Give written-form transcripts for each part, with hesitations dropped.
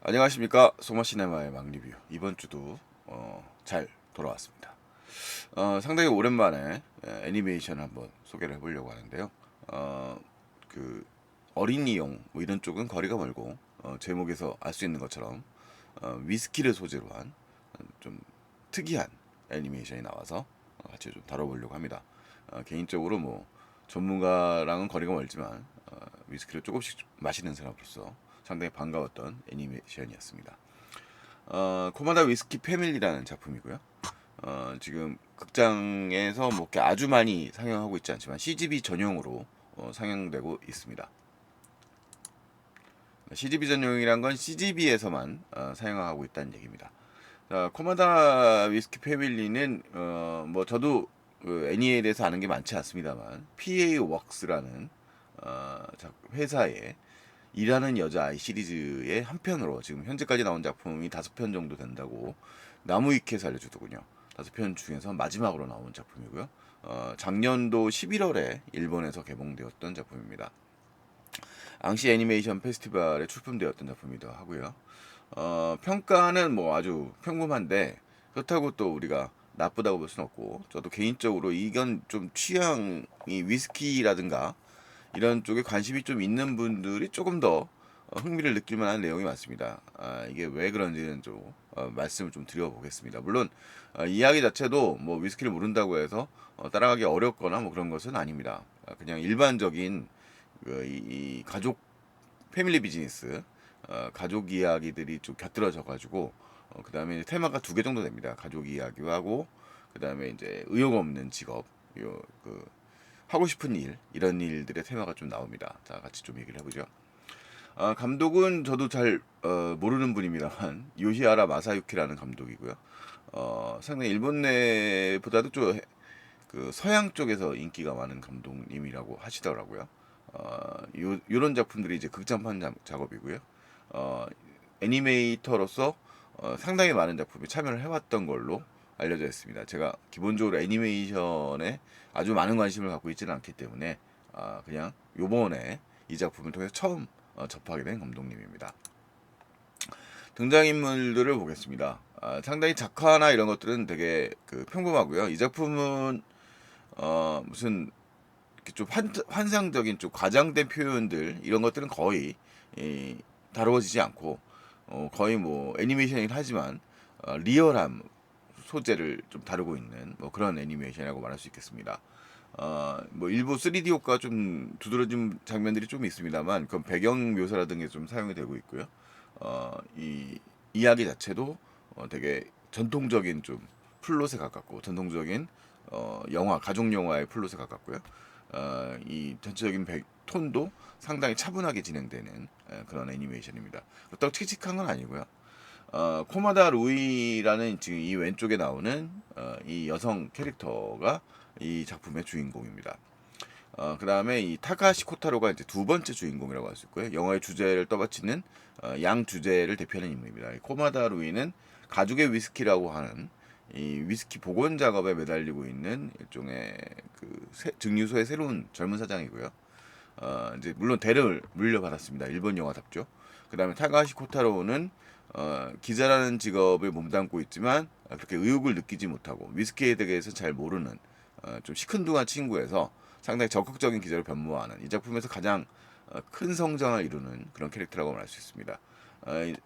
안녕하십니까, 소마시네마의 막리뷰. 이번 주도 잘 돌아왔습니다. 상당히 오랜만에 애니메이션 한번 소개를 해보려고 하는데요. 어, 그 어린이용 뭐 이런 쪽은 거리가 멀고, 제목에서 알 수 있는 것처럼 위스키를 소재로 한 좀 특이한 애니메이션이 나와서 같이 좀 다뤄보려고 합니다. 개인적으로 뭐 전문가랑은 거리가 멀지만 위스키를 조금씩 마시는 사람으로서 상당히 반가웠던 애니메이션이었습니다. 코마다 위스키 패밀리라는 작품이고요. 지금 극장에서 뭐 이렇게 아주 많이 상영하고 있지 않지만 CGV 전용으로 상영되고 있습니다. CGV 전용이란 건 CGV에서만 사용하고 있다는 얘기입니다. 자, 코마다 위스키 패밀리는 뭐 저도 그 애니에 대해서 아는 게 많지 않습니다만 PA 웍스라는 회사의 일하는 여자아이 시리즈의 한 편으로 지금 현재까지 나온 작품이 5편 정도 된다고 나무위키에서 알려주더군요. 5편 중에서 마지막으로 나온 작품이고요. 작년도 11월에 일본에서 개봉되었던 작품입니다. 앙시 애니메이션 페스티벌에 출품되었던 작품이기도 하고요. 평가는 뭐 아주 평범한데 그렇다고 또 우리가 나쁘다고 볼 수는 없고, 저도 개인적으로 이건 좀 취향이 위스키라든가 이런 쪽에 관심이 좀 있는 분들이 조금 더 흥미를 느낄 만한 내용이 많습니다. 이게 왜 그런지는 좀 말씀을 좀 드려보겠습니다. 물론 이야기 자체도 뭐 위스키를 모른다고 해서 따라가기 어렵거나 뭐 그런 것은 아닙니다. 그냥 일반적인 이 가족 패밀리 비즈니스, 가족 이야기들이 좀 곁들여져 가지고 그 다음에 테마가 2개 정도 됩니다. 가족 이야기하고 그 다음에 이제 의욕 없는 직업, 그 하고 싶은 일, 이런 일들의 테마가 좀 나옵니다. 자, 같이 좀 얘기를 해보죠. 감독은 저도 잘 모르는 분입니다만 요시하라 마사유키라는 감독이고요. 상당히 일본 내보다도 좀 그 서양 쪽에서 인기가 많은 감독님이라고 하시더라고요. 요런 작품들이 이제 극장판 작업이고요. 어, 애니메이터로서 상당히 많은 작품에 참여를 해왔던 걸로 알려져 있습니다. 제가 기본적으로 애니메이션에 아주 많은 관심을 갖고 있지는 않기 때문에 그냥 요번에 이 작품을 통해서 처음 접하게 된 감독님입니다. 등장인물들을 보겠습니다. 상당히 작화나 이런 것들은 되게 그 평범하고요. 이 작품은 무슨 이렇게 좀 환상적인 좀 과장된 표현들 이런 것들은 거의 다루어지지 않고, 거의 뭐 애니메이션이긴 하지만 리얼함 소재를 좀 다루고 있는 뭐 그런 애니메이션이라고 말할 수 있겠습니다. 뭐 일부 3D 효과 좀 두드러진 장면들이 좀 있습니다만 그건 배경 묘사라든가 좀 사용이 되고 있고요. 이 이야기 자체도 되게 전통적인 좀 플롯에 가깝고, 전통적인 영화 가족 영화의 플롯에 가깝고요. 이 전체적인 톤도 상당히 차분하게 진행되는 그런 애니메이션입니다. 그렇다고 칙칙한 건 아니고요. 코마다 루이라는 지금 이 왼쪽에 나오는 이 여성 캐릭터가 이 작품의 주인공입니다. 그 다음에 이 타카시 코타로가 이제 2번째 주인공이라고 할 수 있고요. 영화의 주제를 떠받치는 양 주제를 대표하는 인물입니다. 이 코마다 루이는 가죽의 위스키라고 하는 이 위스키 복원 작업에 매달리고 있는 일종의 그 증류소의 새로운 젊은 사장이고요. 이제 물론 대를 물려받았습니다. 일본 영화답죠. 그 다음에 타카시 코타로는 기자라는 직업을 몸담고 있지만 그렇게 의욕을 느끼지 못하고 위스키에 대해서 잘 모르는 좀 시큰둥한 친구에서 상당히 적극적인 기자로 변모하는, 이 작품에서 가장 큰 성장을 이루는 그런 캐릭터라고 말할 수 있습니다.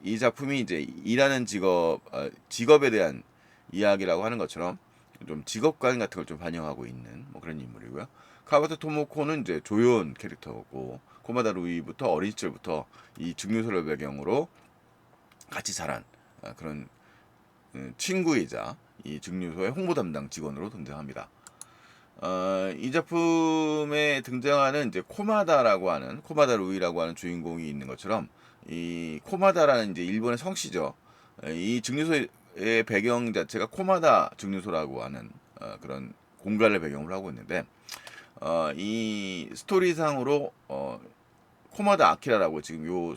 이 작품이 이제 일하는 직업에 대한 이야기라고 하는 것처럼 좀 직업관 같은 걸 좀 반영하고 있는 뭐 그런 인물이고요. 카바타 토모코는 이제 조연 캐릭터고, 코마다 루이부터 어린 시절부터 이 증류소를 배경으로 같이 자란 그런 친구이자 이 증류소의 홍보 담당 직원으로 등장합니다. 이 작품에 등장하는 이제 코마다라고 하는, 코마다 루이라고 하는 주인공이 있는 것처럼 이 코마다라는 이제 일본의 성씨죠. 이 증류소의 배경 자체가 코마다 증류소라고 하는 그런 공간을 배경으로 하고 있는데, 이 스토리상으로 코마다 아키라라고 지금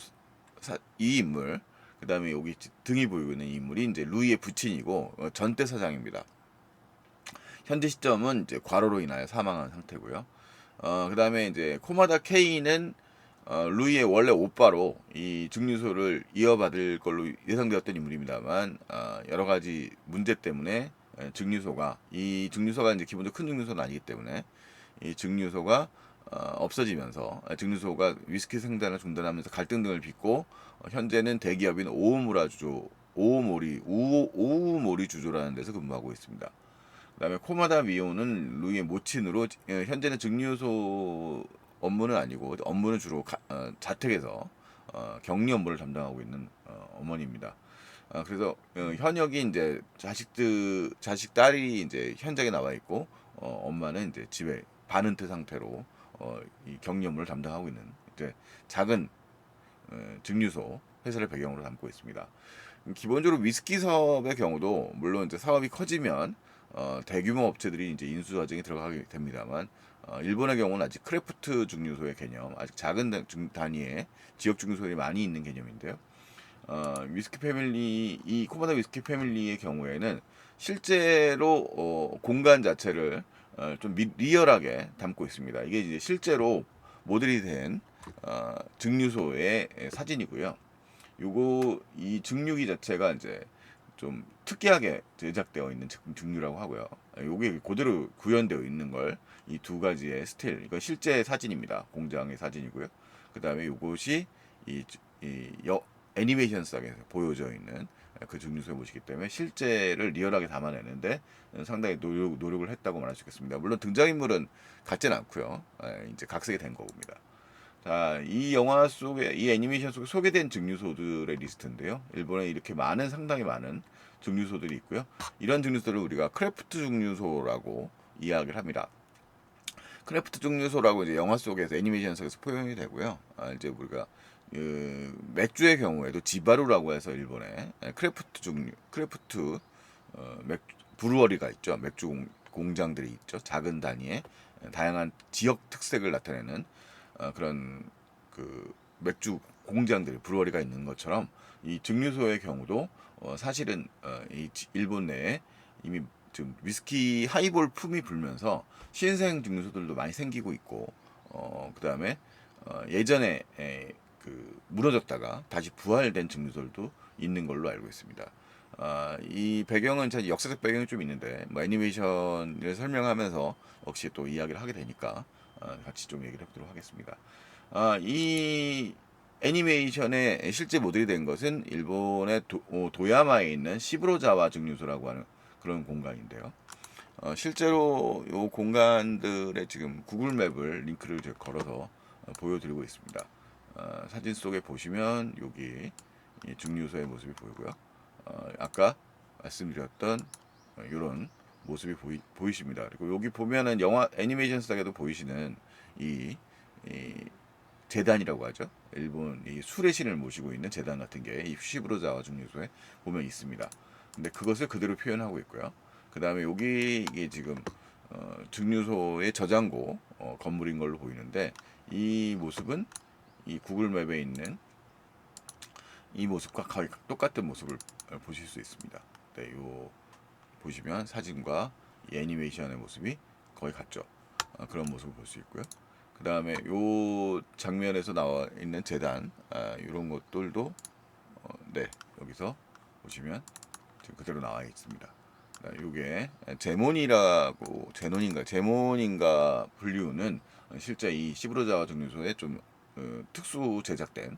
이 인물, 그 다음에 여기 등이 보이고 있는 이 인물이 이제 루이의 부친이고 전대 사장입니다. 현재 시점은 이제 과로로 인하여 사망한 상태고요. 그 다음에 이제 코마다 케이는 루이의 원래 오빠로 이 증류소를 이어받을 걸로 예상되었던 인물입니다만 여러 가지 문제 때문에 이 증류소가 이제 기본적으로 큰 증류소는 아니기 때문에 이 증류소가 없어지면서 증류소가 위스키 생산을 중단하면서 갈등 등을 빚고 현재는 대기업인 오우모리 주조라는 데서 근무하고 있습니다. 그다음에 코마다 미오는 루이의 모친으로 현재는 증류소 업무는 아니고 업무는 주로 자택에서 격리 업무를 담당하고 있는 어머니입니다. 그래서 현역이 이제 자식 딸이 이제 현장에 나와 있고 엄마는 이제 집에 반은퇴 상태로 이 격리 업무를 담당하고 있는 이제 작은 증류소 회사를 배경으로 담고 있습니다. 기본적으로 위스키 사업의 경우도 물론 이제 사업이 커지면 대규모 업체들이 이제 인수 과정에 들어가게 됩니다만 일본의 경우는 아직 크래프트 증류소의 개념, 아직 작은 단위의 지역 증류소들이 많이 있는 개념인데요. 위스키 패밀리 이 코마다 위스키 패밀리의 경우에는 실제로 공간 자체를 좀 리얼하게 담고 있습니다. 이게 이제 실제로 모델이 된 증류소의 사진이고요. 요거 이 증류기 자체가 이제 좀 특이하게 제작되어 있는 증류라고 하고요. 요게 그대로 구현되어 있는 걸 이 두 가지의 스틸, 이거 실제 사진입니다. 공장의 사진이고요. 그 다음에 요것이 이, 이 애니메이션상에 보여져 있는 그 증류소에 보시기 때문에 실제를 리얼하게 담아내는데 상당히 노력을 했다고 말할 수 있겠습니다. 물론 등장인물은 같지는 않고요. 이제 각색이 된 겁니다. 자, 이 영화 속에, 이 애니메이션 속에 소개된 증류소들의 리스트인데요. 일본에 이렇게 상당히 많은 증류소들이 있고요. 이런 증류소를 우리가 크래프트 증류소라고 이야기를 합니다. 크래프트 증류소라고 이제 영화 속에서 애니메이션 속에서 표현이 되고요. 이제 우리가 맥주의 경우에도 지바루라고 해서 일본에 크래프트 브루어리가 있죠. 맥주 공장들이 있죠. 작은 단위의 다양한 지역 특색을 나타내는 그런 그 맥주 공장들이 브루어리가 있는 것처럼 이 증류소의 경우도 사실은 이 일본 내에 이미 지금 위스키 하이볼 품이 불면서 신생 증류소들도 많이 생기고 있고 그다음에 예전에 그 무너졌다가 다시 부활된 증류소들도 있는 걸로 알고 있습니다. 이 배경은 참 역사적 배경이 좀 있는데 뭐 애니메이션을 설명하면서 역시 또 이야기를 하게 되니까 같이 좀 얘기를 해보도록 하겠습니다. 이 애니메이션의 실제 모델이 된 것은 일본의 도야마에 있는 시부로자와 증류소라고 하는 그런 공간인데요. 실제로 이 공간들의 지금 구글 맵을 링크를 제가 걸어서 보여드리고 있습니다. 사진 속에 보시면 여기 이 증류소의 모습이 보이고요. 아까 말씀드렸던 이런 모습이 보이십니다. 그리고 여기 보면은 영화 애니메이션 속에도 보이시는 이 재단이라고 하죠. 일본 이 술의 신을 모시고 있는 재단 같은 게 이 시부로자와 증류소에 보면 있습니다. 근데 그것을 그대로 표현하고 있고요. 그 다음에 여기 이게 지금 증류소의 저장고 건물인 걸로 보이는데 이 모습은 이 구글 맵에 있는 이 모습과 거의 똑같은 모습을 보실 수 있습니다. 네, 요 보시면 사진과 이 애니메이션의 모습이 거의 같죠. 그런 모습을 볼 수 있고요. 그 다음에 요 장면에서 나와 있는 재단 이런 것들도 네, 여기서 보시면 지금 그대로 나와 있습니다. 요게 제몬인가 분류는 실제 이 시부로자와 증류소에 좀 특수 제작된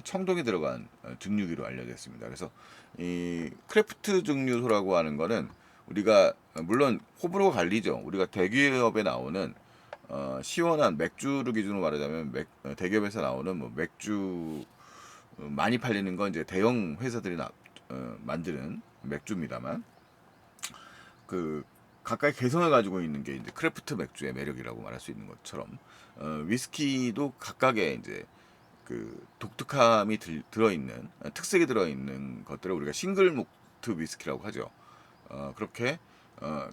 청동이 들어간 증류기로 알려져 있습니다. 그래서 이 크래프트 증류소라고 하는 거는 우리가 물론 호불호가 갈리죠. 우리가 대기업에 나오는 시원한 맥주를 기준으로 말하자면 대기업에서 나오는 뭐 맥주 많이 팔리는 건 이제 대형 회사들이 만드는 맥주입니다만 그 각각의 개성을 가지고 있는 게 이제 크래프트 맥주의 매력이라고 말할 수 있는 것처럼 위스키도 각각의 이제 그 독특함이 들어있는 특색이 들어있는 것들을 우리가 싱글 모트 위스키라고 하죠. 그렇게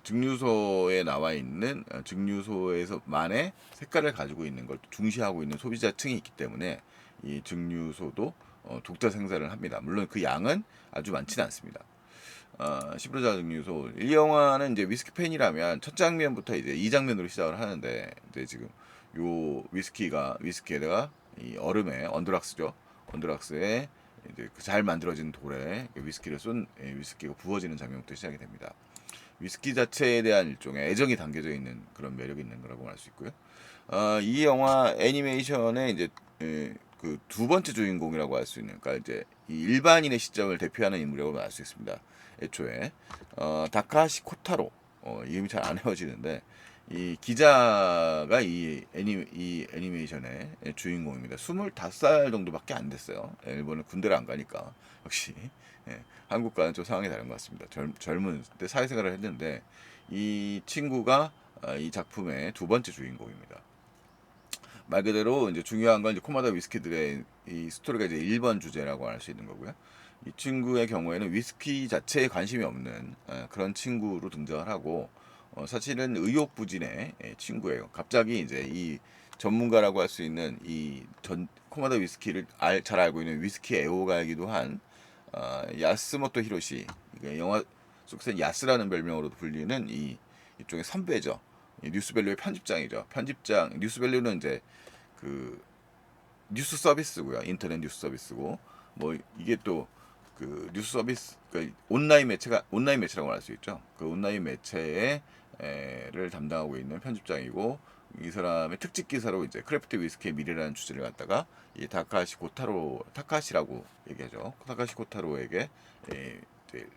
증류소에 나와 있는 증류소에서만의 색깔을 가지고 있는 걸 중시하고 있는 소비자층이 있기 때문에 이 증류소도 독자 생산을 합니다. 물론 그 양은 아주 많지는 않습니다. 시브로자 증류소 이 영화는 이제 위스키 팬이라면 첫 장면부터 이제 이 장면으로 시작을 하는데 이제 지금 요 위스키에다가 이 얼음에 언더락스죠. 언더락스에 이제 그 잘 만들어진 돌에 위스키를 쏜 위스키가 부어지는 장면부터 시작이 됩니다. 위스키 자체에 대한 일종의 애정이 담겨져 있는 그런 매력이 있는 거라고 할 수 있고요. 이 영화 애니메이션의 이제 그 두 번째 주인공이라고 할 수 있는, 그러니까 이제 이 일반인의 시점을 대표하는 인물이라고 말 수 있습니다. 애초에 다카시 코타로, 이름이 잘 안 외워지는데 이 기자가 이 애니메이션의 주인공입니다. 25살 정도밖에 안 됐어요. 일본은 군대를 안 가니까 역시 한국과는 좀 상황이 다른 것 같습니다. 젊은 때 사회생활을 했는데 이 친구가 이 작품의 두 번째 주인공입니다. 말 그대로 이제 중요한 건 이제 코마다 위스키들의 이 스토리가 이제 1번 주제라고 할 수 있는 거고요. 이 친구의 경우에는 위스키 자체에 관심이 없는 그런 친구로 등장을 하고, 사실은 의욕부진의 친구예요. 갑자기 이제 이 전문가라고 할 수 있는 이 코마다 위스키를 잘 알고 있는 위스키 애호가이기도 한 야스모토 히로시, 이게 영화 속에서 야스라는 별명으로도 불리는 이쪽의 선배죠. 이 뉴스밸류의 편집장이죠. 뉴스밸류는 이제 그 뉴스 서비스고요. 인터넷 뉴스 서비스고, 뭐 이게 또 그 뉴스 서비스, 그 온라인 매체라고 할 수 있죠. 그 온라인 매체를 담당하고 있는 편집장이고, 이 사람의 특집 기사로 이제 크래프트 위스키의 미래라는 주제를 갖다가 이 타카시라고 얘기하죠. 타카시 코타로에게 이제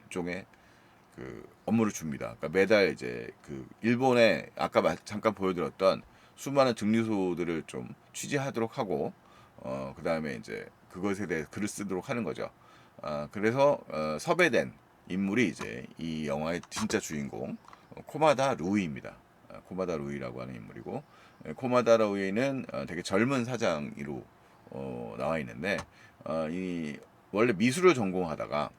일종의 그 업무를 줍니다. 그러니까 매달 이제 그 일본에 아까 잠깐 보여드렸던 수많은 증류소들을 좀 취재하도록 하고, 그 다음에 이제 그것에 대해 글을 쓰도록 하는 거죠. 그래서 섭외된 인물이 이제 이 영화의 진짜 주인공 코마다 루이입니다. 코마다 루이라고 하는 인물이고, 코마다 루이는 되게 젊은 사장으로 나와 있는데, 이 원래 미술을 전공하다가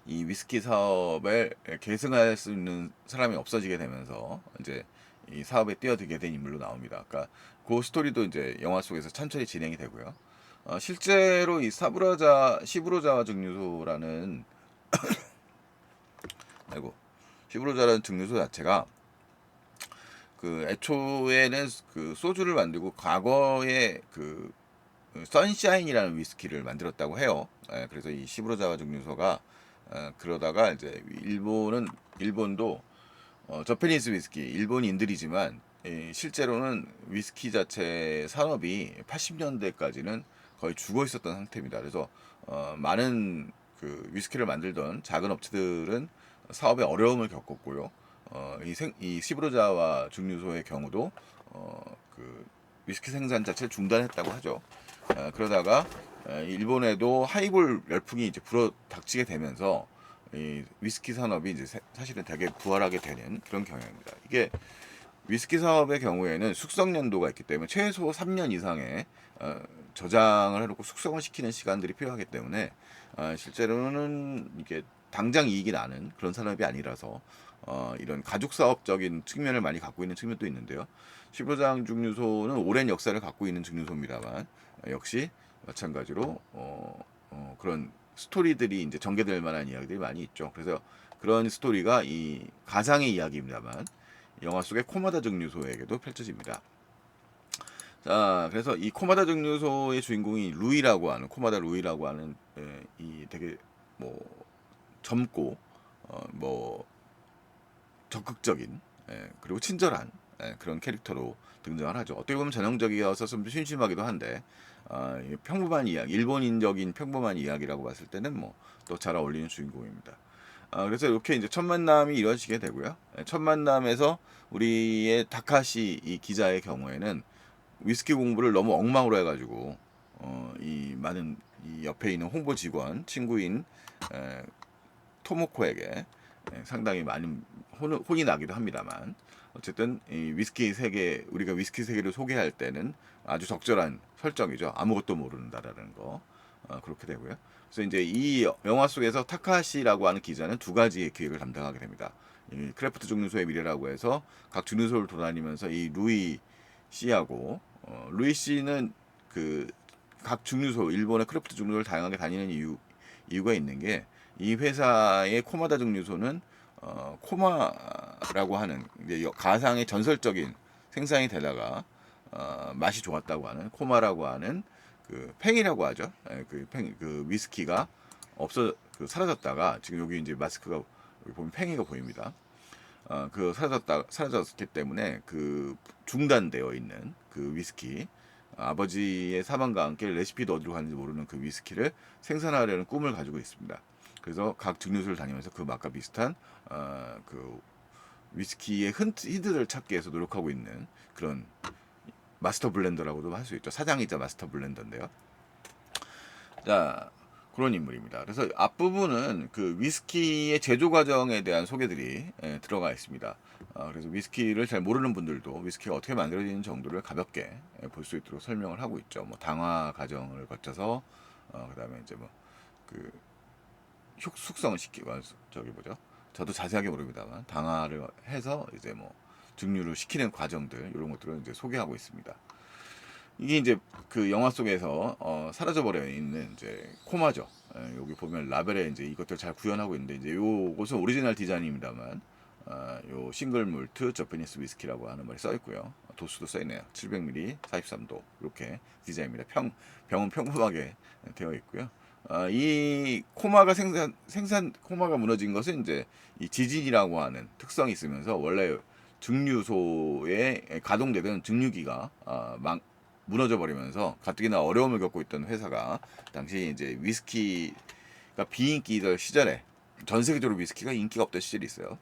이 위스키 사업을 계승할 수 있는 사람이 없어지게 되면서 이제 이 사업에 뛰어들게 된 인물로 나옵니다. 그러니까 그 스토리도 이제 영화 속에서 천천히 진행이 되고요. 실제로 이 시부로자와 증류소라는 아이고 시부로자라는 증류소 자체가 그 애초에는 그 소주를 만들고 과거에 그 선샤인이라는 위스키를 만들었다고 해요. 그래서 이 시부로자와 증류소가 그러다가 이제 일본도 저페니스 위스키 일본인들이지만 실제로는 위스키 자체 산업이 80년대까지는 거의 죽어 있었던 상태입니다. 그래서 많은 그 위스키를 만들던 작은 업체들은 사업에 어려움을 겪었고요. 이 시브로자와 증류소의 경우도 그 위스키 생산 자체를 중단했다고 하죠. 그러다가 일본에도 하이볼 열풍이 이제 불어닥치게 되면서 이 위스키 산업이 이제 사실은 되게 부활하게 되는 그런 경향입니다. 이게 위스키 사업의 경우에는 숙성 연도가 있기 때문에 최소 3년 이상의 저장을 해놓고 숙성을 시키는 시간들이 필요하기 때문에 실제로는 이게 당장 이익이 나는 그런 산업이 아니라서 이런 가족 사업적인 측면을 많이 갖고 있는 측면도 있는데요. 시부장 증류소는 오랜 역사를 갖고 있는 증류소입니다만 역시 마찬가지로 그런 스토리들이 이제 전개될 만한 이야기들이 많이 있죠. 그래서 그런 스토리가 이 가상의 이야기입니다만 영화 속의 코마다 증류소에게도 펼쳐집니다. 자, 그래서 이 코마다 증류소의 주인공이 코마다 루이라고 하는 이 되게 뭐 젊고 뭐 적극적인 그리고 친절한 그런 캐릭터로 등장을 하죠. 어떻게 보면 전형적이어서 좀 심심하기도 한데 평범한 이야기, 일본인적인 평범한 이야기라고 봤을 때는 뭐 또 잘 어울리는 주인공입니다. 그래서 이렇게 이제 첫 만남이 이루어지게 되고요. 첫 만남에서 우리의 다카시 이 기자의 경우에는 위스키 공부를 너무 엉망으로 해가지고 이 많은 이 옆에 있는 홍보 직원 친구인 토모코에게 상당히 많은 혼이 나기도 합니다만 어쨌든 이 우리가 위스키 세계를 소개할 때는 아주 적절한 설정이죠. 아무것도 모른다라는 거 그렇게 되고요. 그래서 이제 이 영화 속에서 타카시라고 하는 기자는 두 가지의 기획을 담당하게 됩니다. 이 크래프트 증류소의 미래라고 해서 각 증류소를 돌아다니면서 이 씨하고 루이 씨는 그 각 증류소 일본의 크래프트 증류소를 다양하게 다니는 이유가 있는 게 이 회사의 코마다 증류소는 코마라고 하는 이제 가상의 전설적인 생산이 되다가 맛이 좋았다고 하는 코마라고 하는 그 팽이라고 하죠. 예, 그 위스키가 사라졌다가 지금 여기 이제 마스크가 여기 보면 팽이가 보입니다. 사라졌기 때문에 그 중단되어 있는 그 위스키, 아버지의 사망과 함께 레시피도 어디로 갔는지 모르는 그 위스키를 생산하려는 꿈을 가지고 있습니다. 그래서 각 증류소를 다니면서 그 맛과 비슷한 그 위스키의 힌트를 찾기 위해서 노력하고 있는 그런 마스터 블렌더라고도 할 수 있죠. 사장이자 마스터 블렌더인데요. 자, 그런 인물입니다. 그래서 앞부분은 그 위스키의 제조 과정에 대한 소개들이 들어가 있습니다. 그래서 위스키를 잘 모르는 분들도 위스키가 어떻게 만들어지는 정도를 가볍게 볼 수 있도록 설명을 하고 있죠. 뭐 당화 과정을 거쳐서 그다음에 이제 뭐그 숙성을 시키고 저기 뭐죠? 저도 자세하게 모릅니다만 당화를 해서 이제 뭐 증류를 시키는 과정들 이런 것들을 이제 소개하고 있습니다. 이게 이제 그 영화 속에서 사라져 버려 있는 이제 코마죠. 여기 보면 라벨에 이제 이것들 잘 구현하고 있는데 이제 요것은 오리지널 디자인입니다만 요 싱글 몰트 저페니스 위스키라고 하는 말이 써 있고요. 도수도 써 있네요. 700ml, 43도 이렇게 디자인입니다. 병은 평범하게 되어 있고요. 이 코마가 코마가 무너진 것은 이제 이 지진이라고 하는 특성이 있으면서 원래 증류소에 가동되던 증류기가 무너져 버리면서 가뜩이나 어려움을 겪고 있던 회사가 당시 이제 위스키가 비인기던 시절에 전 세계적으로 위스키가 인기가 없던 시절이 있어요.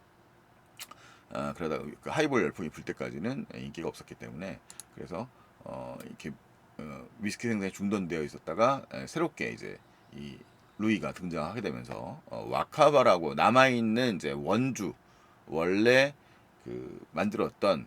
그러다가 그 하이볼 열풍이 불 때까지는 인기가 없었기 때문에 그래서 이렇게 위스키 생산이 중단되어 있었다가 새롭게 이제 이 루이가 등장하게 되면서 와카바라고 남아있는 이제 원주 원래 그 만들었던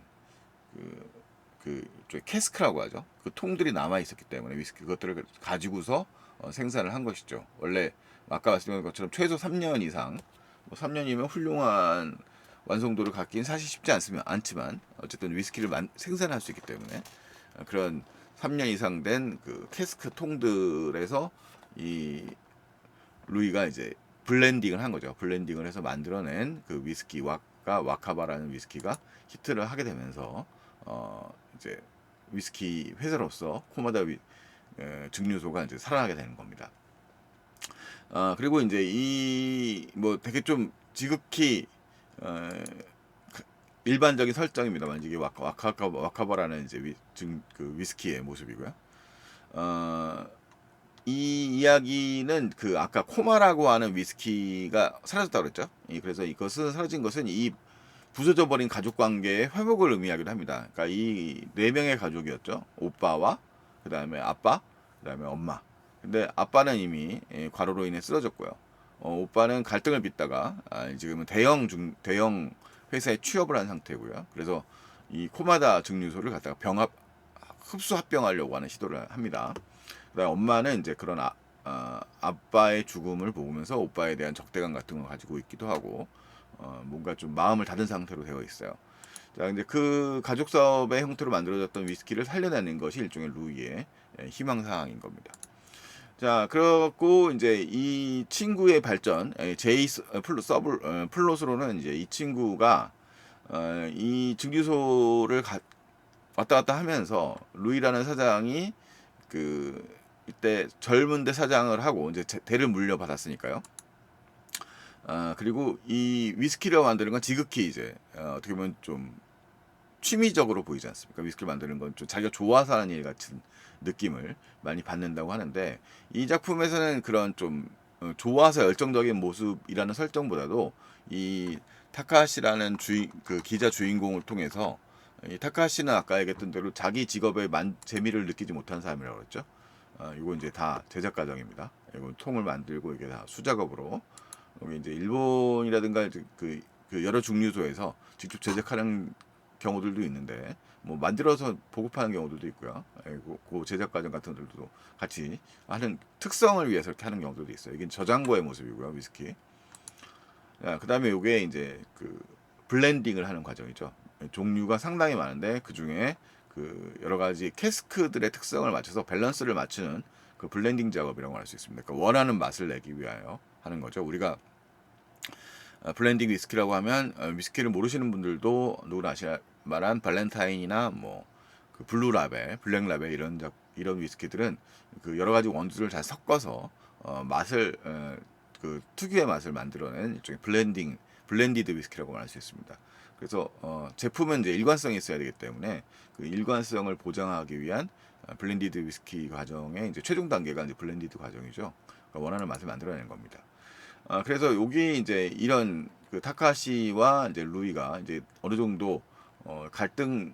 캐스크라고 하죠. 그 통들이 남아 있었기 때문에 위스키 그것들을 가지고서 생산을 한 것이죠. 원래 아까 말씀드린 것처럼 최소 3년 이상, 뭐 3년이면 훌륭한 완성도를 갖기는 사실 쉽지 않지만 어쨌든 위스키를 생산할 수 있기 때문에 그런 3년 이상 된 그 캐스크 통들에서 이 루이가 이제 블렌딩을 한 거죠. 블렌딩을 해서 만들어낸 그 위스키가 와카바라는 위스키가 히트를 하게 되면서 이제 위스키 회사로서 코마다 증류소가 이제 살아나게 되는 겁니다. 그리고 이제 이 뭐 되게 좀 지극히 일반적인 설정입니다만 이게 와카바라는 이제 그 위스키의 모습이고요. 이 이야기는 그 아까 코마라고 하는 위스키가 사라졌다고 그랬죠. 그래서 이것은 사라진 것은 이 부서져 버린 가족 관계의 회복을 의미하기도 합니다. 그러니까 이 네 명의 가족이었죠. 오빠와 그다음에 아빠, 그다음에 엄마. 근데 아빠는 이미 과로로 인해 쓰러졌고요. 오빠는 갈등을 빚다가 지금은 대형 회사에 취업을 한 상태고요. 그래서 이 코마다 증류소를 갖다가 흡수 합병하려고 하는 시도를 합니다. 그다음 엄마는 이제 그런 아빠의 죽음을 보면서 오빠에 대한 적대감 같은 걸 가지고 있기도 하고 뭔가 좀 마음을 닫은 상태로 되어 있어요. 자, 근데 그 가족 사업의 형태로 만들어졌던 위스키를 살려내는 것이 일종의 루이의 희망 사항인 겁니다. 자, 그렇고 이제 이 친구의 발전, 플롯으로는 이제 이 친구가 이 증류소를 왔다 갔다 하면서 루이라는 사장이 그 이때 젊은데 사장을 하고 이제 대를 물려받았으니까요. 그리고 이 위스키를 만드는 건 지극히 이제 어떻게 보면 좀 취미적으로 보이지 않습니까? 위스키를 만드는 건 좀 자기가 좋아서 하는 일 같은 느낌을 많이 받는다고 하는데 이 작품에서는 그런 좀 좋아서 열정적인 모습이라는 설정보다도 이 타카시라는 그 기자 주인공을 통해서 이 타카시는 아까 얘기했던 대로 자기 직업에 재미를 느끼지 못한 사람이라고 그랬죠. 이거 이제 다 제작 과정입니다. 이거 통을 만들고 이게 다 수작업으로 여기 이제 일본이라든가 그 여러 증류소에서 직접 제작하는 경우들도 있는데 뭐 만들어서 보급하는 경우들도 있고요. 그 제작 과정 같은 것들도 같이 하는 특성을 위해서 이렇게 하는 경우들도 있어요. 이게 저장고의 모습이고요, 위스키. 그다음에 이게 이제 그 블렌딩을 하는 과정이죠. 종류가 상당히 많은데 그 중에 그 여러 가지 캐스크들의 특성을 맞춰서 밸런스를 맞추는 그 블렌딩 작업이라고 할 수 있습니다. 그러니까 원하는 맛을 내기 위하여 하는 거죠. 우리가 블렌딩 위스키라고 하면 위스키를 모르시는 분들도 누구나 아실 만한 발렌타인이나 뭐 그 블루 라벨, 블랙 라벨 이런 위스키들은 그 여러 가지 원두를 잘 섞어서 맛을 그 특유의 맛을 만들어낸 일종의 블렌디드 위스키라고 말할 수 있습니다. 그래서 제품은 이제 일관성이 있어야 되기 때문에 그 일관성을 보장하기 위한 블렌디드 위스키 과정의 이제 최종 단계가 이제 블렌디드 과정이죠. 그러니까 원하는 맛을 만들어내는 겁니다. 그래서 여기 이제 이런 그 타카시와 이제 루이가 이제 어느 정도 갈등을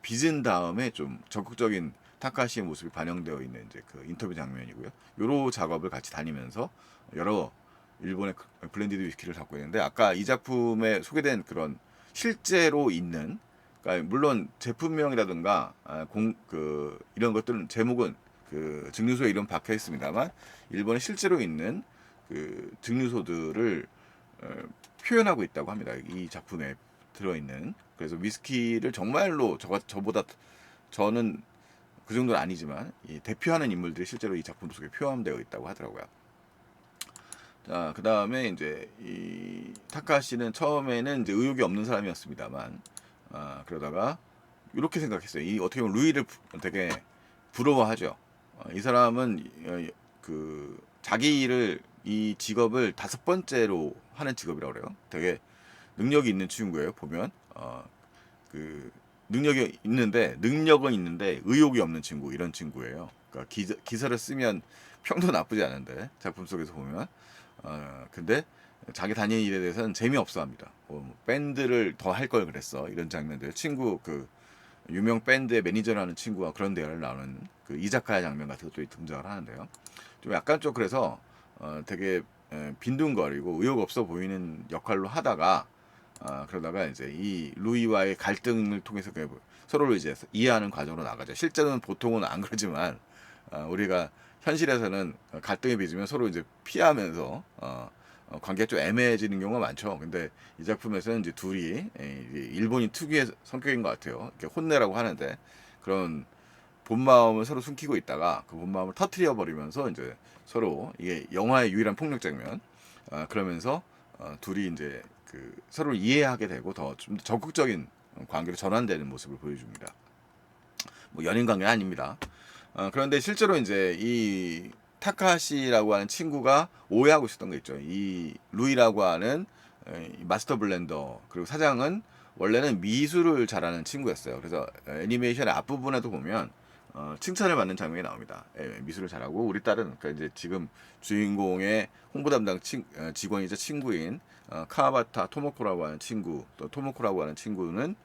빚은 다음에 좀 적극적인 타카시의 모습이 반영되어 있는 이제 그 인터뷰 장면이고요. 요로 작업을 같이 다니면서 여러 일본의 블렌디드 위스키를 갖고 있는데 아까 이 작품에 소개된 그런 실제로 있는 그러니까 물론 제품명이라든가 이런 것들은 제목은 그 증류소에 이름 박혀 있습니다만 일본에 실제로 있는 그 증류소들을 표현하고 있다고 합니다. 이 작품에 들어있는. 그래서 위스키를 정말로 저보다 저는 그 정도는 아니지만 이 대표하는 인물들이 실제로 이 작품 속에 포함되어 있다고 하더라고요. 자, 그 다음에 이제 이 타카시는 처음에는 이제 의욕이 없는 사람이었습니다만, 그러다가 이렇게 생각했어요. 이 어떻게 보면 루이를 되게 부러워하죠. 이 사람은 그 자기 일을 이 직업을 5번째로 하는 직업이라고 그래요. 되게 능력이 있는 친구예요. 보면 그 능력은 있는데 의욕이 없는 친구 이런 친구예요. 그러니까 기사를 쓰면 평도 나쁘지 않은데 작품 속에서 보면 근데 자기 다니는 일에 대해서는 재미없어 합니다. 밴드를 더 할 걸 그랬어. 이런 장면들. 친구 그 유명 밴드의 매니저라는 친구와 그런 대화를 나누는 그 이자카야 장면 같은 것도 등장을 하는데요. 좀 약간 좀 그래서 되게 빈둥거리고 의욕 없어 보이는 역할로 하다가 그러다가 이제 이 루이와의 갈등을 통해서 서로를 이제 이해하는 과정으로 나가죠. 실제로는 보통은 안 그러지만 우리가 현실에서는 갈등이 빚으면 서로 이제 피하면서 관계가 좀 애매해지는 경우가 많죠. 근데 이 작품에서는 이제 둘이 일본인 특유의 성격인 것 같아요. 이렇게 혼내라고 하는데 그런 본 마음을 서로 숨기고 있다가 그 본 마음을 터트려 버리면서 이제 서로 이게 영화의 유일한 폭력 장면. 그러면서 둘이 이제 그 서로를 이해하게 되고 더 좀 적극적인 관계로 전환되는 모습을 보여줍니다. 뭐 연인 관계는 아닙니다. 그런데 실제로 이제 이 타카시라고 하는 친구가 오해하고 있었던 게 있죠. 이 루이라고 하는 마스터 블렌더 그리고 사장은 원래는 미술을 잘하는 친구였어요. 그래서 애니메이션의 앞부분에도 보면 칭찬을 받는 장면이 나옵니다. 미술을 잘하고 우리 딸은 그러니까 이제 지금 주인공의 홍보 담당 직원이자 친구인 카와바타 토모코라고 하는 친구 또 토모코라고 하는 친구는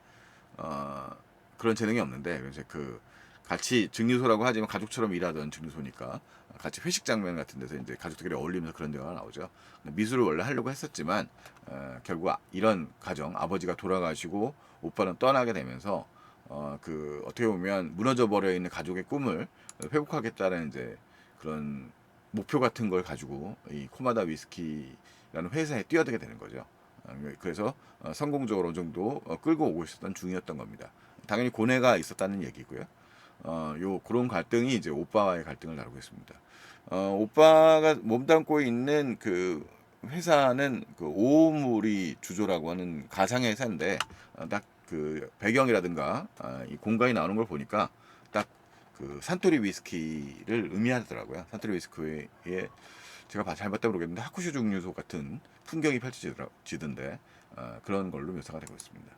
그런 재능이 없는데 이제 그 같이 증류소라고 하지만 가족처럼 일하던 증류소니까 같이 회식 장면 같은 데서 이제 가족들끼리 어울리면서 그런 대화가 나오죠. 미술을 원래 하려고 했었지만 결국 이런 가정 아버지가 돌아가시고 오빠는 떠나게 되면서 그 어떻게 보면 무너져 버려 있는 가족의 꿈을 회복하겠다는 이제 그런 목표 같은 걸 가지고 이 코마다 위스키라는 회사에 뛰어들게 되는 거죠. 그래서 성공적으로 어느 정도 끌고 오고 있었던 중이었던 겁니다. 당연히 고뇌가 있었다는 얘기고요. 요 그런 갈등이 이제 오빠와의 갈등을 다루고 있습니다. 오빠가 몸담고 있는 그 회사는 그 오오무리 주조라고 하는 가상의 회사인데 딱 그 배경이라든가 이 공간이 나오는 걸 보니까 딱 그 산토리 위스키를 의미하더라고요. 산토리 위스키에 제가 잘 봤다 모르겠는데 하쿠슈 증류소 같은 풍경이 펼쳐지던데 그런 걸로 묘사가 되고 있습니다.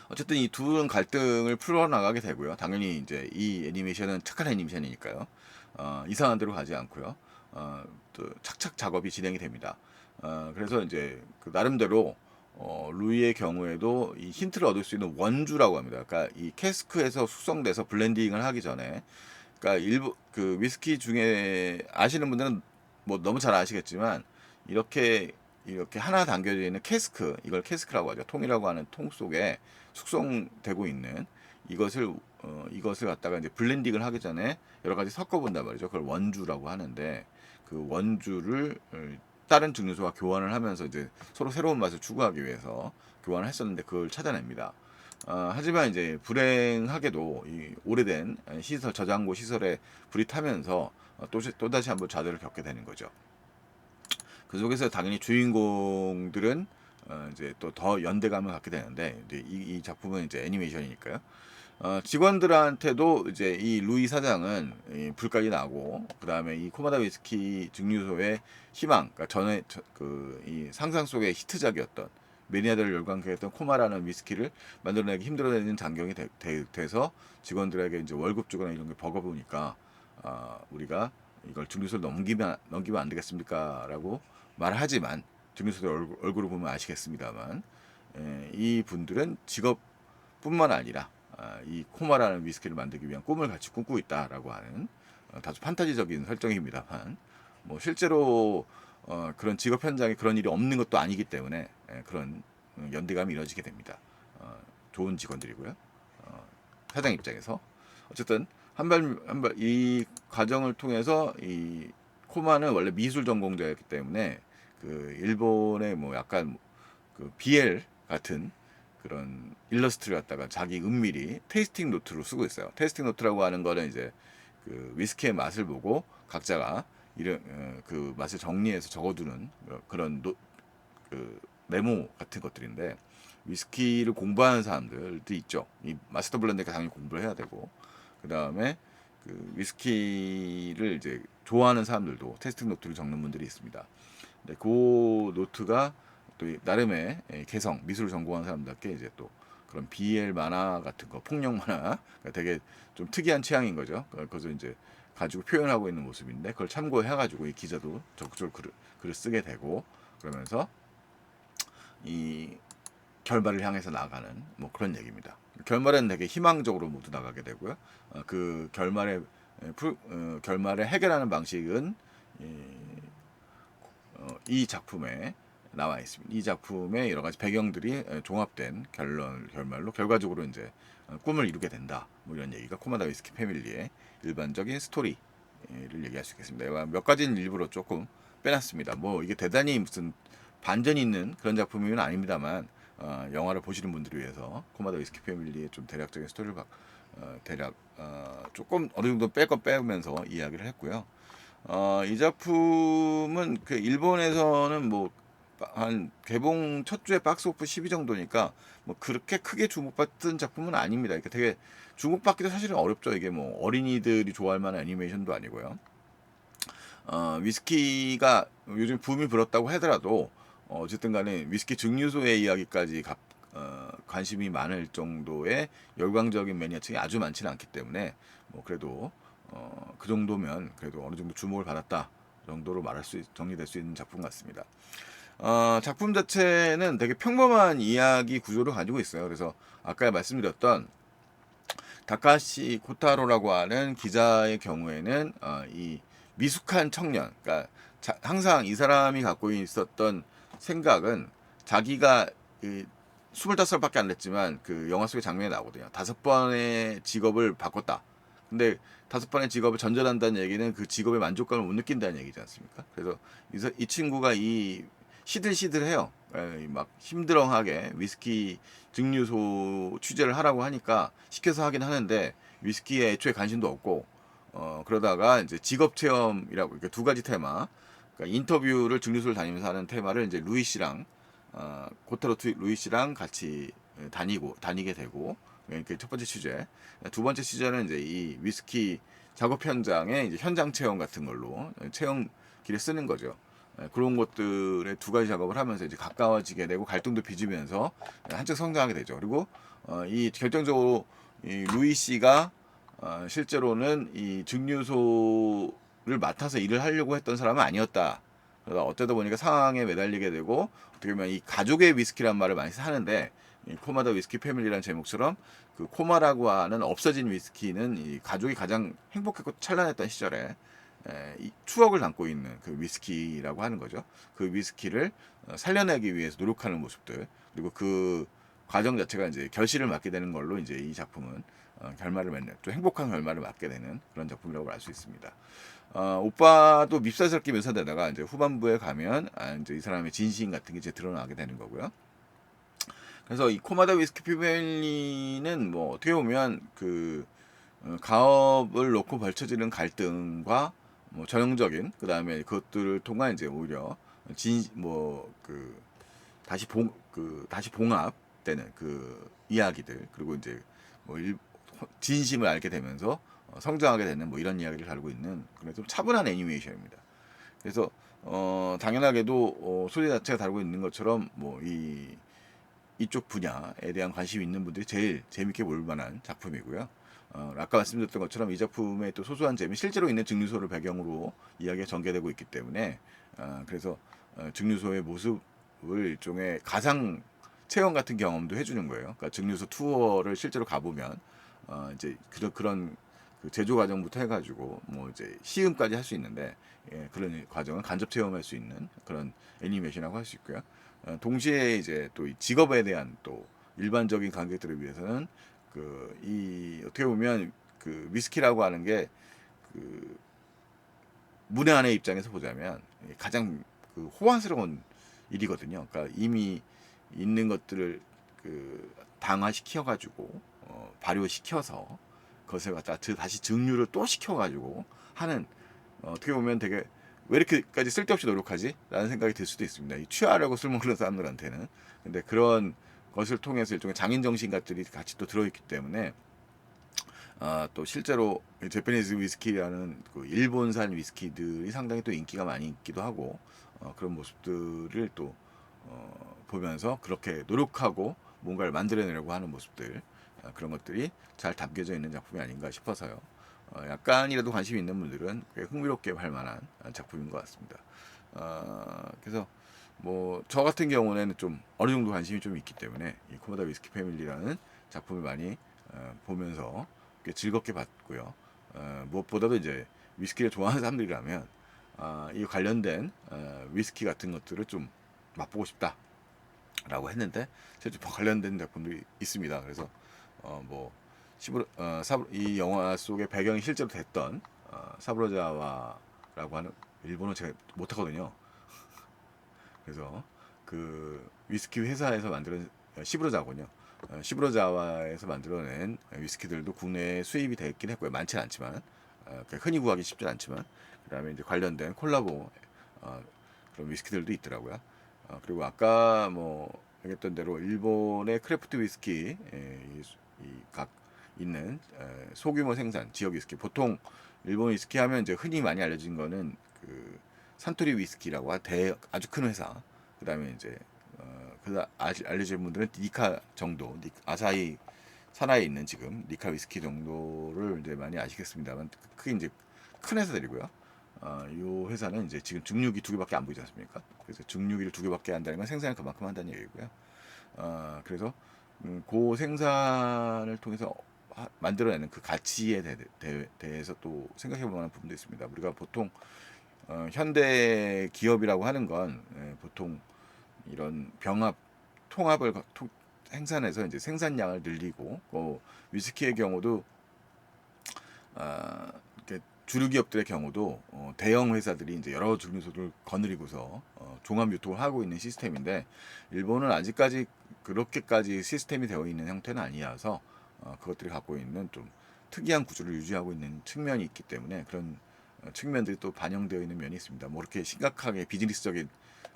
어쨌든 이 둘은 갈등을 풀어나가게 되고요. 당연히 이제 이 애니메이션은 착한 애니메이션이니까요. 이상한 대로 가지 않고요. 또 착착 작업이 진행이 됩니다. 그래서 이제 그 나름대로 루이의 경우에도 이 힌트를 얻을 수 있는 원주라고 합니다. 그러니까 이 캐스크에서 숙성돼서 블렌딩을 하기 전에, 그러니까 일부 그 위스키 중에 아시는 분들은 뭐 너무 잘 아시겠지만 이렇게 하나 담겨져 있는 캐스크, 이걸 캐스크라고 하죠. 통이라고 하는 통 속에 숙성되고 있는 이것을 갖다가 이제 블렌딩을 하기 전에 여러 가지 섞어 본단 말이죠. 그걸 원주라고 하는데 그 원주를 다른 증류소와 교환을 하면서 이제 서로 새로운 맛을 추구하기 위해서 교환을 했었는데 그걸 찾아냅니다. 하지만 이제 불행하게도 이 오래된 저장고 시설에 불이 타면서 또다시 한번 좌절을 겪게 되는 거죠. 그 속에서 당연히 주인공들은 이제 또 더 연대감을 갖게 되는데 이제 이 작품은 이제 애니메이션이니까요. 직원들한테도 이제 이 루이 사장은 이 불까지 나고, 그 다음에 이 코마다 위스키 증류소의 희망, 그러니까 전에 그 이 상상 속의 히트작이었던 매니아들을 열광케 했던 코마라는 위스키를 만들어내기 힘들어지는 장경이 돼서 직원들에게 이제 월급 주거나 이런 게 버거우니까, 우리가 이걸 증류소로 넘기면 안 되겠습니까라고 말하지만, 증류소의 얼굴을 보면 아시겠습니다만, 이 분들은 직업뿐만 아니라 이 코마라는 위스키를 만들기 위한 꿈을 같이 꿈꾸고 있다라고 하는 다소 판타지적인 설정입니다만, 뭐 실제로 그런 직업 현장에 그런 일이 없는 것도 아니기 때문에 그런 연대감이 이루어지게 됩니다. 좋은 직원들이고요. 사장 입장에서 어쨌든 한발 이 과정을 통해서 이 코마는 원래 미술 전공자였기 때문에 그 일본의 뭐 약간 그 BL 같은 그런 일러스트를 갖다가 자기 은밀히 테이스팅 노트로 쓰고 있어요. 테이스팅 노트라고 하는 거는 이제 그 위스키의 맛을 보고 각자가 이런 그 맛을 정리해서 적어두는 그런 그 메모 같은 것들인데, 위스키를 공부하는 사람들도 있죠. 이 마스터 블렌더가 당연히 공부를 해야 되고, 그 다음에 그 위스키를 이제 좋아하는 사람들도 테스팅 노트를 적는 분들이 있습니다. 근데 그 노트가 또 나름의 개성, 미술을 전공한 사람답게 이제 또 그런 BL 만화 같은 거, 폭력 만화, 그러니까 되게 좀 특이한 취향인 거죠. 그래서 이제 가지고 표현하고 있는 모습인데, 그걸 참고해가지고 이 기자도 적극적으로 글을 쓰게 되고, 그러면서 이 결말을 향해서 나아가는 뭐 그런 얘기입니다. 결말은 되게 희망적으로 모두 나가게 되고요. 그 결말을 해결하는 방식은 이 작품에 나와 있습니다. 이 작품의 여러 가지 배경들이 종합된 결말로 결과적으로 이제 꿈을 이루게 된다. 뭐 이런 얘기가 코마다 위스키 패밀리의 일반적인 스토리를 얘기할 수 있겠습니다. 몇 가지는 일부러 조금 빼놨습니다. 뭐 이게 대단히 무슨 반전이 있는 그런 작품이면 아닙니다만, 영화를 보시는 분들을 위해서 코마다 위스키 패밀리의 좀 대략적인 스토리를 대략 조금 어느 정도 뺄 건 빼면서 이야기를 했고요. 이 작품은 그 일본에서는 뭐 한 개봉 첫 주에 박스 오프 10위 정도니까 뭐 그렇게 크게 주목받은 작품은 아닙니다. 그러니까 되게 주목받기도 사실은 어렵죠. 이게 뭐 어린이들이 좋아할 만한 애니메이션도 아니고요. 위스키가 요즘 붐이 불었다고 하더라도 어쨌든 간에 위스키 증류소의 이야기까지 관심이 많을 정도의 열광적인 매니아층이 아주 많지는 않기 때문에, 뭐 그래도 그 정도면 그래도 어느 정도 주목을 받았다 정도로 정리될 수 있는 작품 같습니다. 작품 자체는 되게 평범한 이야기 구조를 가지고 있어요. 그래서 아까 말씀드렸던 다카시 코타로라고 하는 기자의 경우에는 이 미숙한 청년, 그러니까 항상 이 사람이 갖고 있었던 생각은, 자기가 25살밖에 안 됐지만 그 영화 속의 장면이 나오거든요. 5번의 직업을 바꿨다. 근데 5번의 직업을 전전한다는 얘기는 그 직업의 만족감을 못 느낀다는 얘기지 않습니까? 그래서 이 친구가 이 시들시들해요. 막 힘들어하게 위스키 증류소 취재를 하라고 하니까 시켜서 하긴 하는데, 위스키에 애초에 관심도 없고, 그러다가 이제 직업 체험이라고, 그러니까 두 가지 테마, 그러니까 인터뷰를 증류소를 다니면서 하는 테마를 이제 루이 씨랑 고타로 루이 씨랑 같이 다니게 되고, 그게 첫 번째 취재. 두 번째 취재는 이제 이 위스키 작업 현장의 이제 현장 체험 같은 걸로 체험기를 쓰는 거죠. 그런 것들의 두 가지 작업을 하면서 이제 가까워지게 되고 갈등도 빚으면서 한층 성장하게 되죠. 그리고 이 결정적으로 이 루이 씨가 실제로는 이 증류소를 맡아서 일을 하려고 했던 사람은 아니었다. 그러다 어쩌다 보니까 상황에 매달리게 되고, 어떻게 보면 이 가족의 위스키란 말을 많이 하는데, 이 코마다 위스키 패밀리라는 제목처럼 그 코마라고 하는 없어진 위스키는 이 가족이 가장 행복했고 찬란했던 시절에 이 추억을 담고 있는 그 위스키라고 하는 거죠. 그 위스키를 살려내기 위해서 노력하는 모습들, 그리고 그 과정 자체가 이제 결실을 맞게 되는 걸로 이제 이 작품은 결말을 맺는, 좀 행복한 결말을 맞게 되는 그런 작품이라고 알 수 있습니다. 오빠도 밉살스럽게 묘사되다가 이제 후반부에 가면 이제 이 사람의 진심 같은 게 이제 드러나게 되는 거고요. 그래서 이 코마다 위스키 패밀리는 뭐 어떻게 보면 그 가업을 놓고 벌쳐지는 갈등과 뭐 전형적인, 그 다음에 그것들을 통한 이제 오히려 뭐그 다시 봉합되는 그 이야기들, 그리고 이제 뭐 진심을 알게 되면서 성장하게 되는 뭐 이런 이야기를 다루고 있는 그런 좀 차분한 애니메이션입니다. 그래서 당연하게도 소재 자체가 다루고 있는 것처럼 뭐 이쪽 분야에 대한 관심이 있는 분들이 제일 재밌게 볼 만한 작품이고요. 아까 말씀드렸던 것처럼 이 작품의 또 소소한 재미, 실제로 있는 증류소를 배경으로 이야기가 전개되고 있기 때문에 그래서 증류소의 모습을 일종의 가상 체험 같은 경험도 해주는 거예요. 그러니까 증류소 투어를 실제로 가보면 이제 그런 그 제조 과정부터 해가지고 뭐 이제 시음까지 할 수 있는데 그런 과정을 간접 체험할 수 있는 그런 애니메이션이라고 할 수 있고요. 동시에 이제 또 이 직업에 대한 또 일반적인 관객들을 위해서는 그 이 어떻게 보면 그 위스키라고 하는 게 그 문외한의 입장에서 보자면 가장 그 호환스러운 일이거든요. 그러니까 이미 있는 것들을 그 당화시켜 가지고 발효시켜서 그것을 갖다 다시 증류를 또 시켜 가지고 하는 어떻게 보면 되게 왜 이렇게까지 쓸데없이 노력하지? 라는 생각이 들 수도 있습니다. 이 취하려고 술 먹는 사람들한테는. 근데 그런 것을 통해서 일종의 장인 정신 같들이 같이 또 들어있기 때문에 또 실제로 제페니즈 위스키라는 그 일본산 위스키들이 상당히 또 인기가 많이 있기도 하고 그런 모습들을 또 보면서 그렇게 노력하고 뭔가를 만들어내려고 하는 모습들 그런 것들이 잘 담겨져 있는 작품이 아닌가 싶어서요. 약간이라도 관심이 있는 분들은 꽤 흥미롭게 볼 만한 작품인 것 같습니다. 그래서 뭐 저 같은 경우는 좀 어느 정도 관심이 좀 있기 때문에 이 코모다 위스키 패밀리라는 작품을 많이 보면서 꽤 즐겁게 봤고요. 무엇보다도 이제 위스키를 좋아하는 사람들이라면 이 관련된 위스키 같은 것들을 좀 맛보고 싶다라고 했는데 실제 관련된 작품들이 있습니다. 그래서 뭐 이 영화 속의 배경이 실제로 됐던 사브로자와라고 하는 일본어 제가 못하거든요. 그래서 그 위스키 회사에서 만드는 시브로자군요. 시브로자와에서 만들어낸 위스키들도 국내에 수입이 됐긴 했고요. 많지는 않지만 흔히 구하기 쉽진 않지만 그다음에 이제 관련된 콜라보 그런 위스키들도 있더라고요. 그리고 아까 뭐 얘기했던 대로 일본의 크래프트 위스키 각 있는 소규모 생산 지역 위스키 보통 일본 위스키 하면 이제 흔히 많이 알려진 거는 그 산토리 위스키라고 아주 큰 회사 그다음에 이제 알려진 분들은 니카 정도 아사히 산하에 있는 지금 니카 위스키 정도를 이제 많이 아시겠습니다만 크게 이제 큰 회사들이고요. 이 회사는 이제 지금 증류기 두 개밖에 안 보이지 않습니까? 그래서 증류기를 두 개밖에 한다는 건 생산을 그만큼 한다는 얘기고요. 그래서 그 생산을 통해서 만들어내는 그 가치에 대해서 또 생각해 볼 만한 부분도 있습니다. 우리가 보통 현대 기업이라고 하는 건 보통 이런 통합을 생산해서 이제 생산량을 늘리고 위스키의 경우도 이렇게 주류 기업들의 경우도 대형 회사들이 이제 여러 증류소를 거느리고서 종합 유통을 하고 있는 시스템인데 일본은 아직까지 그렇게까지 시스템이 되어 있는 형태는 아니라서 그것들이 갖고 있는 좀 특이한 구조를 유지하고 있는 측면이 있기 때문에 그런 측면들이 또 반영되어 있는 면이 있습니다. 뭐 이렇게 심각하게 비즈니스적인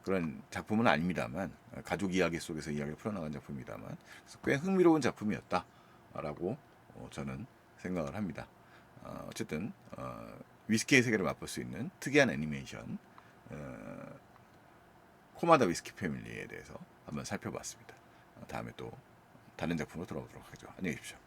그런 작품은 아닙니다만 가족 이야기 속에서 이야기를 풀어나간 작품입니다만 그래서 꽤 흥미로운 작품이었다라고 저는 생각을 합니다. 어쨌든 위스키의 세계를 맛볼 수 있는 특이한 애니메이션 코마다 위스키 패밀리에 대해서 한번 살펴봤습니다. 다음에 또 다른 작품으로 돌아오도록 하죠. 안녕히 계십시오.